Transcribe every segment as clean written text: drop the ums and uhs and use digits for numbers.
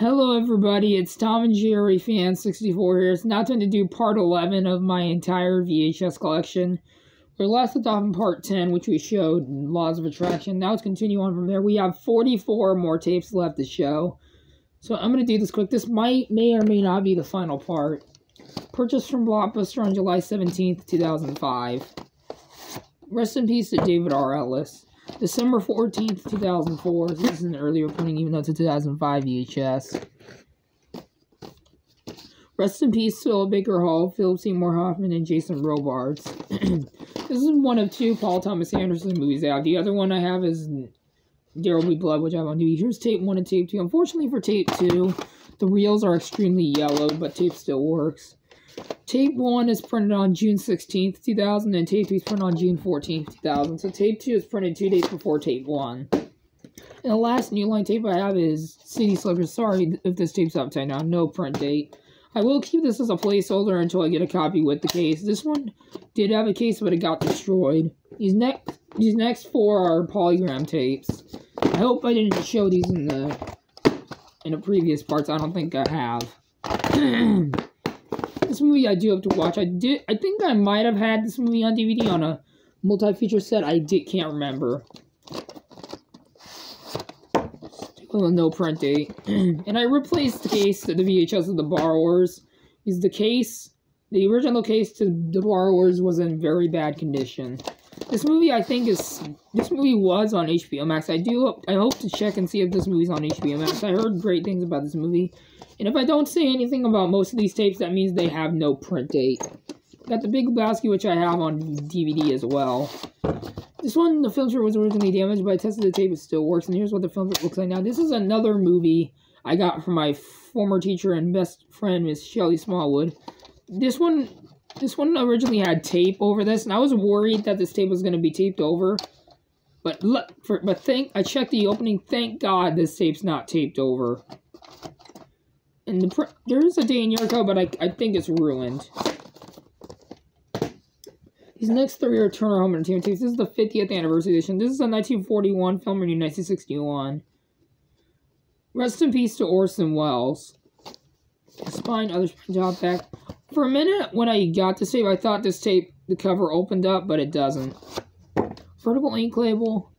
Hello everybody, it's Tom and Jerry Fan 64 here. It's now time to do part 11 of my entire VHS collection. We last left off in part 10, which we showed Laws of Attraction. Now let's continue on from there. We have 44 more tapes left to show. So I'm going to do this quick. This may or may not be the final part. Purchased from Blockbuster on July 17th, 2005. Rest in peace to David R. Ellis. December 14th, 2004. So this is an earlier printing, even though it's a 2005 VHS. Rest in peace to Baker Hall, Philip Seymour Hoffman, and Jason Robards. This is one of two Paul Thomas Anderson movies I have. The other one I have is There Will Be Blood, which I have on DVD. Here's tape 1 and tape 2. Unfortunately for tape 2, the reels are extremely yellowed, but tape still works. Tape 1 is printed on June 16th, 2000, and tape 2 is printed on June 14th, 2000. So tape 2 is printed 2 days before tape 1. And the last New Line tape I have is City Slippers. Sorry if this tape's upside down, no print date. I will keep this as a placeholder until I get a copy with the case. This one did have a case, but it got destroyed. These next 4 are polygram tapes. I hope I didn't show these in the previous parts. I don't think I have. This movie I do have to watch. I think I might have had this movie on DVD on a multi-feature set. Can't remember. Still a no print date. And I replaced the case to the VHS of The Borrowers. The original case to The Borrowers was in very bad condition. This movie was on HBO Max. I hope to check and see if this movie's on HBO Max. I heard great things about this movie. And if I don't say anything about most of these tapes, that means they have no print date. Got the Big Lebowski, which I have on DVD as well. This one, the film strip was originally damaged, but I tested the tape, it still works. And here's what the film strip looks like now. This is another movie I got from my former teacher and best friend, Miss Shelley Smallwood. This one originally had tape over this, and I was worried that this tape was going to be taped over. But I checked the opening. Thank God this tape's not taped over. And there is a day in Yurko, but I think it's ruined. These next 3 are Turner Home Entertainment tapes. This is the 50th anniversary edition. This is a 1941 film renewed in 1961. Rest in peace to Orson Welles. Spine, others job back. For a minute, when I got this tape, I thought this tape, the cover opened up, but it doesn't. Vertical ink label.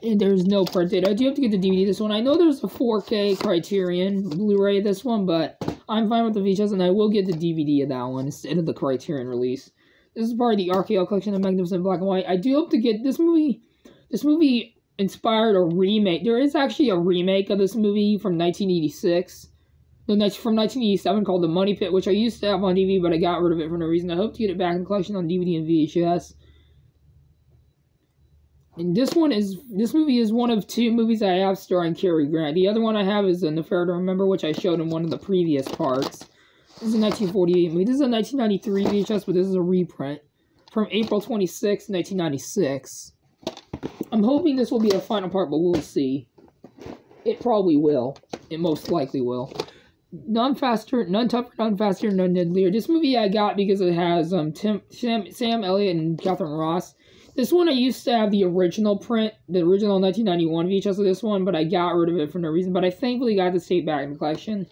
And there's no print date. I do have to get the DVD this one. I know there's a 4K Criterion Blu-ray of this one, but I'm fine with the VHS, and I will get the DVD of that one instead of the Criterion release. This is part of the RKO collection of Magnificent Black and White. I do hope to get this movie. This movie inspired a remake. There is actually a remake of this movie from 1986. From 1987 called The Money Pit, which I used to have on DVD, but I got rid of it for no reason. I hope to get it back in the collection on DVD and VHS. And this movie is one of 2 movies I have starring Cary Grant. The other one I have is An Affair to Remember, which I showed in one of the previous parts. This is a 1948 movie. This is a 1993 VHS, but this is a reprint from April 26, 1996. I'm hoping this will be the final part, but we'll see. It probably will. It most likely will. None Faster, None Tougher, None Faster, None Deadlier. This movie I got because it has Sam Elliott and Catherine Ross. This one I used to have the original print, the original 1991 VHS of this one, but I got rid of it for no reason. But I thankfully got this tape back in the collection.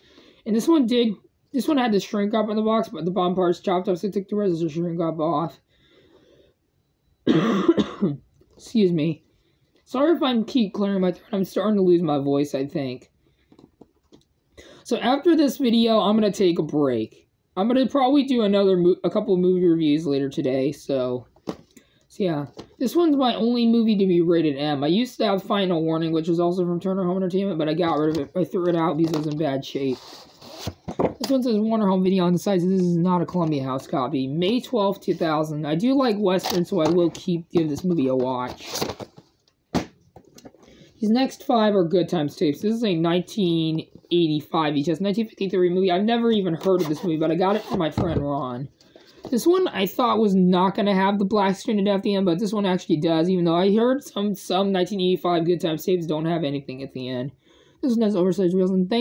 And this one had the shrink wrap in the box, but the bottom part's chopped up, so I took the rest of the shrink wrap off. Excuse me. Sorry if I keep clearing my throat. I'm starting to lose my voice, I think. So after this video, I'm going to take a break. I'm going to probably do a couple of movie reviews later today, so yeah. This one's my only movie to be rated M. I used to have Final Warning, which was also from Turner Home Entertainment, but I got rid of it. I threw it out because it was in bad shape. This one says Warner Home Video on the side, so this is not a Columbia House copy. May 12, 2000. I do like Western, so I will give this movie a watch. These next 5 are Good Times tapes. This is a 1985 VHS, 1953 movie. I've never even heard of this movie, but I got it from my friend Ron. This one I thought was not going to have the black screen at the end, but this one actually does, even though I heard some 1985 Good Times tapes don't have anything at the end. This one has oversized reels, and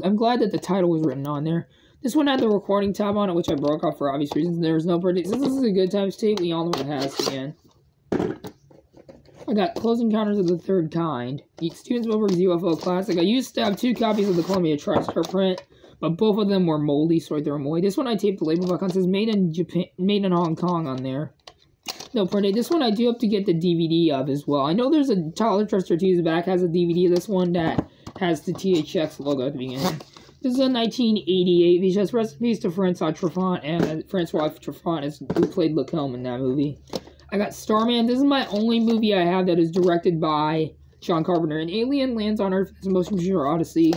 I'm glad that the title was written on there. This one had the recording tab on it, which I broke off for obvious reasons. There was no prediction. Since this is a Good Times tape, we all know what it has at the end. I got Close Encounters of the Third Kind. Steven Spielberg's UFO classic. I used to have 2 copies of the Columbia TriStar print, but both of them were moldy, so I threw them away. This one I taped the label back on. It says made in Japan, made in Hong Kong on there. No print date. This one I do have to get the DVD of as well. I know there's a Tyler Trustor 2's back has a DVD of this one that has the THX logo at the beginning. This is a 1988 VHS. Rest in peace to Francois Truffaut, and Francois Truffaut is who played Lacombe in that movie. I got Starman. This is my only movie I have that is directed by John Carpenter. An alien lands on Earth. It's a motion picture odyssey.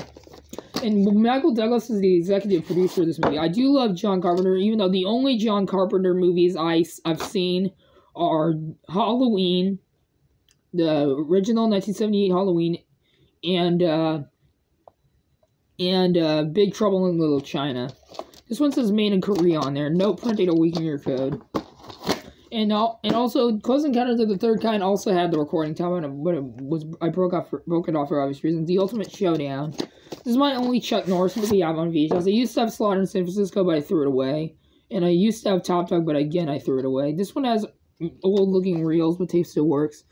And Michael Douglas is the executive producer of this movie. I do love John Carpenter, even though the only John Carpenter movies I've seen are Halloween, the original 1978 Halloween, and Big Trouble in Little China. This one says made in Korea on there. No print date or week in your code. And also, Close Encounters of the Third Kind also had the recording time on it, but I broke it off for obvious reasons. The Ultimate Showdown. This is my only Chuck Norris movie I have on VHS. I used to have Slaughter in San Francisco, but I threw it away. And I used to have Top Dog, but again, I threw it away. This one has old-looking reels, but tape still works.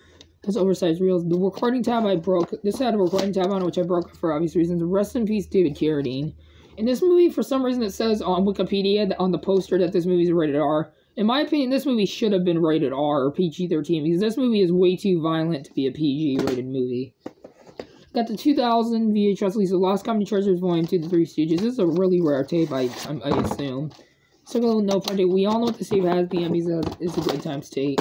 It has oversized reels. The recording tab I broke. This had a recording tab on it, which I broke for obvious reasons. Rest in peace, David Carradine. In this movie, for some reason, it says on Wikipedia, on the poster, that this movie is rated R. In my opinion, this movie should have been rated R or PG-13 because this movie is way too violent to be a PG-rated movie. Got the 2000 VHS release of Lost Comedy Treasures Volume 2, The Three Stooges. This is a really rare tape, I assume. So go no project. We all know what the tape has. The MBs is a Good Times tape.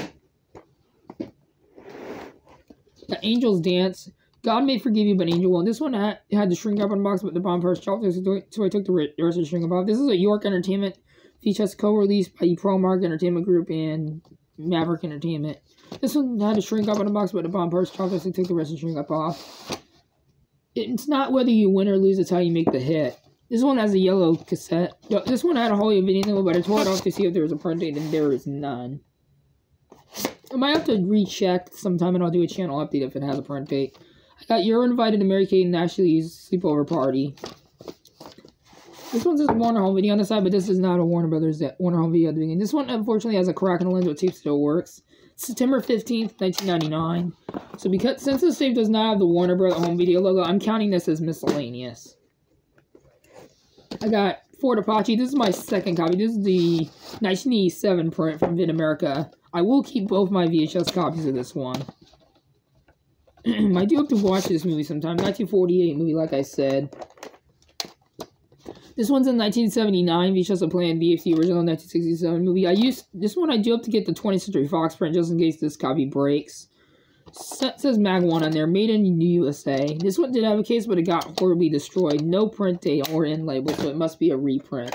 Got Angel's Dance. God May Forgive You, but Angel Won't. This one had the shrink up on the box, but the bomb first dropped, so I took the rest of the shrink up off. This is a York Entertainment VHS co-released by ProMark Entertainment Group and Maverick Entertainment. This one had a shrink up on the box, but the bomb first dropped, so I took the rest of the shrink up off. It's not whether you win or lose, it's how you make the hit. This one has a yellow cassette. This one had a Hollywood video, but I tore it off to see if there was a print date, and there is none. I might have to recheck sometime, and I'll do a channel update if it has a print date. I got You're Invited to Mary Kate and Ashley's Sleepover Party. This one says Warner Home Video on the side, but this is not a Warner Home Video at the beginning. This one, unfortunately, has a crack in the lens, but tape still works. September 15th, 1999. So since this tape does not have the Warner Bros. Home Video logo, I'm counting this as miscellaneous. I got Fort Apache. This is my second copy. This is the 1987 print from Vid America. I will keep both my VHS copies of this one. I do have to watch this movie sometime. 1948 movie, like I said. This one's in 1979. VHS a planned VFC original 1967 movie. This one I do have to get the 20th Century Fox print just in case this copy breaks. It says Mag 1 on there, made in the USA. This one did have a case, but it got horribly destroyed. No print date or end label, so it must be a reprint.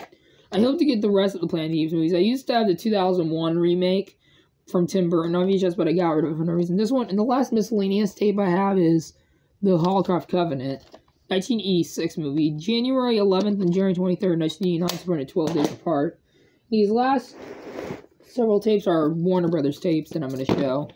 I hope to get the rest of the Planet of the Apes movies. I used to have the 2001 remake from Tim Burton on VHS, but I got rid of it for no reason. This one, and the last miscellaneous tape I have is the Holocaust Covenant, 1986 movie. January 11th and January 23rd, 1989, printed 12 days apart. These last several tapes are Warner Brothers tapes that I'm going to show.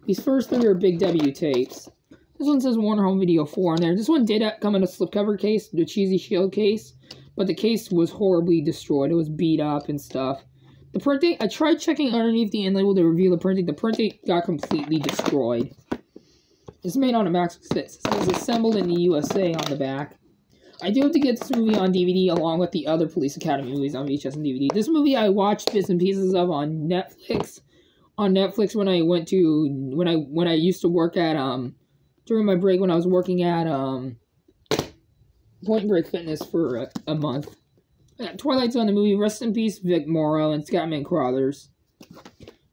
These first three are Big W tapes. This one says Warner Home Video 4 on there. This one did come in a slipcover case, the cheesy shield case, but the case was horribly destroyed. It was beat up and stuff. The printing, I tried checking underneath the end label to reveal the printing. The printing got completely destroyed. It's made on a Max 6. It says assembled in the USA on the back. I do have to get this movie on DVD along with the other Police Academy movies on VHS and DVD. This movie I watched bits and pieces of on Netflix. On Netflix when I used to work at during my break when I was working at Point Break Fitness for a month. Twilight Zone, the movie. Rest in peace, Vic Morrow and Scatman Crothers.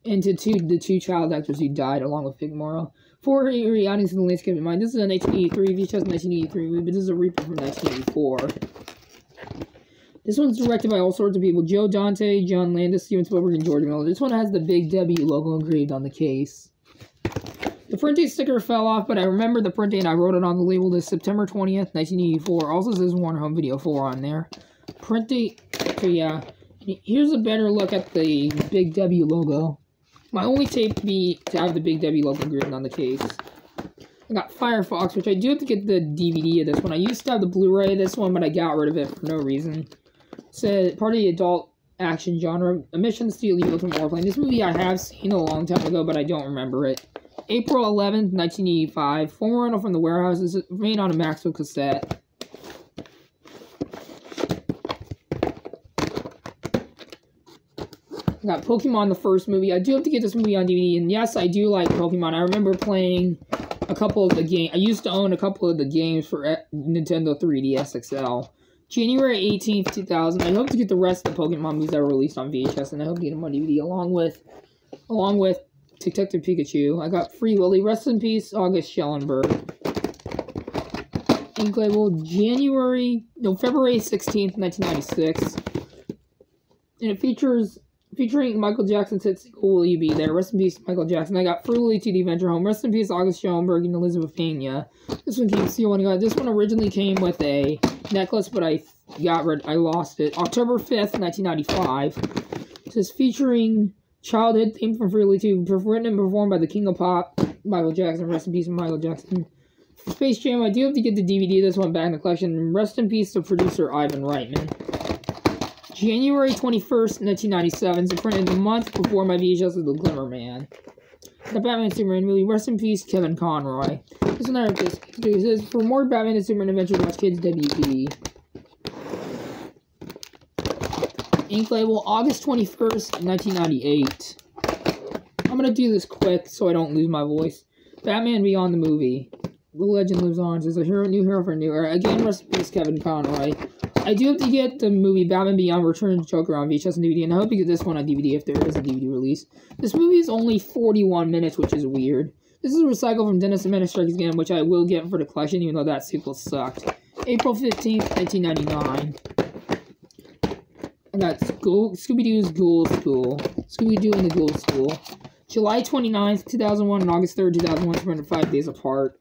And to the two child actors who died along with Vic Morrow. For your audience in the landscape in mind, this is a 1983 VHS 1983 movie, but this is a reprint from 1984. This one's directed by all sorts of people. Joe Dante, John Landis, Steven Spielberg, and George Miller. This one has the Big W logo engraved on the case. The print date sticker fell off, but I remember the print date and I wrote it on the label. This September 20th, 1984. Also says Warner Home Video 4 on there. Print date, so yeah. Here's a better look at the Big W logo. My only tape to have the Big W logo engraved on the case. I got Firefox, which I do have to get the DVD of this one. I used to have the Blu-ray of this one, but I got rid of it for no reason. It said part of the adult action genre. A Mission to Steal Evil from Warplane. This movie I have seen a long time ago, but I don't remember it. April 11th, 1985. Former rental from the warehouse. Is made on a Maxwell cassette. I got Pokemon, the first movie. I do have to get this movie on DVD, and yes, I do like Pokemon. I remember playing a couple of the games. I used to own a couple of the games for Nintendo 3DS XL. January 18th, 2000. I hope to get the rest of the Pokemon movies that were released on VHS, and I hope to get them on DVD along with Detective Pikachu. I got Free Willy. Rest in peace, August Schellenberg. Ink label, February 16th, 1996. And it featuring Michael Jackson's hit single, Will You Be There? Rest in peace, Michael Jackson. I got Frugally to the Adventure Home. Rest in peace, August Schellenberg and Elizabeth Pena. This one came sealed. This one originally came with a necklace, but I lost it. October 5th, 1995. It says featuring childhood theme from Frugally 2, written and performed by the King of Pop, Michael Jackson. Rest in peace, Michael Jackson. Space Jam, I do have to get the DVD of this one back in the collection. Rest in peace to producer Ivan Reitman. January 21st, 1997, so printed the month before my VHS of The Glimmer Man. The Batman Superman movie, rest in peace, Kevin Conroy. This one I have this. It says, for more Batman and Superman adventures, watch Kids WB. Ink label, August 21st, 1998. I'm gonna do this quick so I don't lose my voice. Batman Beyond the movie. The legend lives on. There's a new hero for a new era. Again, rest in peace, Kevin Conroy. I do have to get the movie Batman Beyond Return of the Joker on VHS and DVD, and I hope you get this one on DVD if there is a DVD release. This movie is only 41 minutes, which is weird. This is a recycle from Dennis the Menace Strikes Again, which I will get for the collection, even though that sequel sucked. April 15th, 1999. I got Scooby-Doo's Ghoul School. Scooby-Doo and the Ghoul School. July 29th, 2001, and August 3rd, 2001, printed 5 days apart.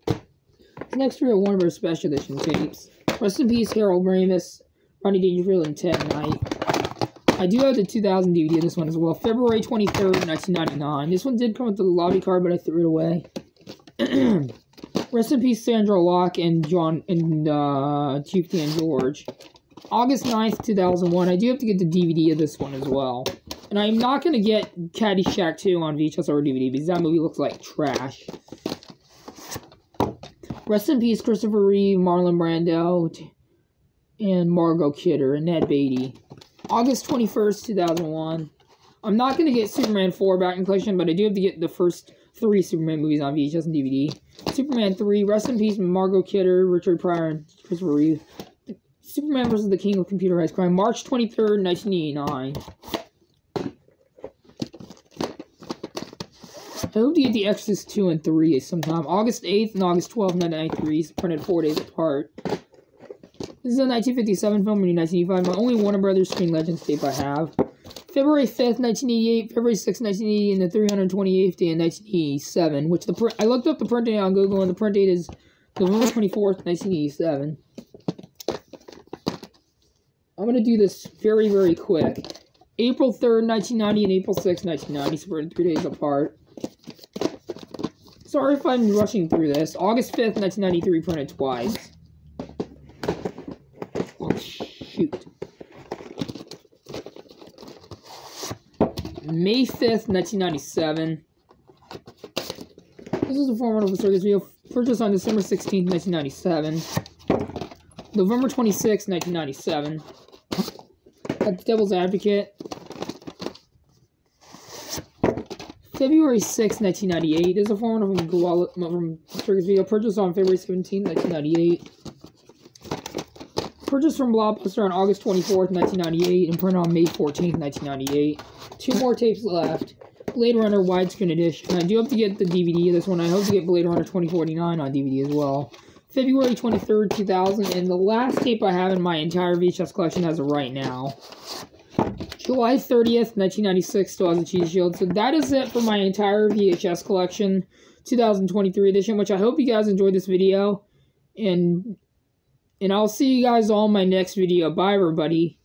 Next, we have one of our special edition tapes. Rest in peace, Harold Ramis, Rodney Dangerfield, and Ted Knight. I do have the 2000 DVD of this one as well. February 23rd, 1999. This one did come with the lobby card, but I threw it away. Rest in peace, Sandra Locke and Chief Dan George. August 9th, 2001. I do have to get the DVD of this one as well. And I'm not going to get Caddyshack 2 on VHS or DVD because that movie looks like trash. Rest in peace, Christopher Reeve, Marlon Brando, and Margot Kidder, and Ned Beatty. August 21st, 2001. I'm not going to get Superman 4 back in collection, but I do have to get the first 3 Superman movies on VHS and DVD. Superman 3, Rest in peace, Margot Kidder, Richard Pryor, and Christopher Reeve. Superman vs. the King of Computerized Crime, March 23rd, 1989. I hope to get The Exorcist 2 and 3 sometime. August 8th and August 12th, 1993. Printed 4 days apart. This is a 1957 film in 1985. My only Warner Brothers Screen Legends tape I have. February 5th, 1988. February 6th, 1980. And the 328th day in 1987. Which I looked up the print date on Google, and the print date is November 24th, 1987. I'm going to do this very, very quick. April 3rd, 1990 and April 6th, 1990. So we're 3 days apart. Sorry if I'm rushing through this. August 5th, 1993, printed twice. Oh, shoot. May 5th, 1997. This is a format of a circus video purchased on December 16th, 1997. November 26th, 1997. Got The Devil's Advocate. February 6, 1998. This is a format from Circus Video. Purchased on February 17, 1998. Purchased from Blockbuster on August 24th, 1998. And printed on May 14th, 1998. 2 more tapes left. Blade Runner widescreen edition. I do have to get the DVD of this one. I hope to get Blade Runner 2049 on DVD as well. February 23rd, 2000. And the last tape I have in my entire VHS collection as of right now. July 30th, 1996, still has a cheese shield. So that is it for my entire VHS collection, 2023 edition, which I hope you guys enjoyed this video. And I'll see you guys all in my next video. Bye, everybody.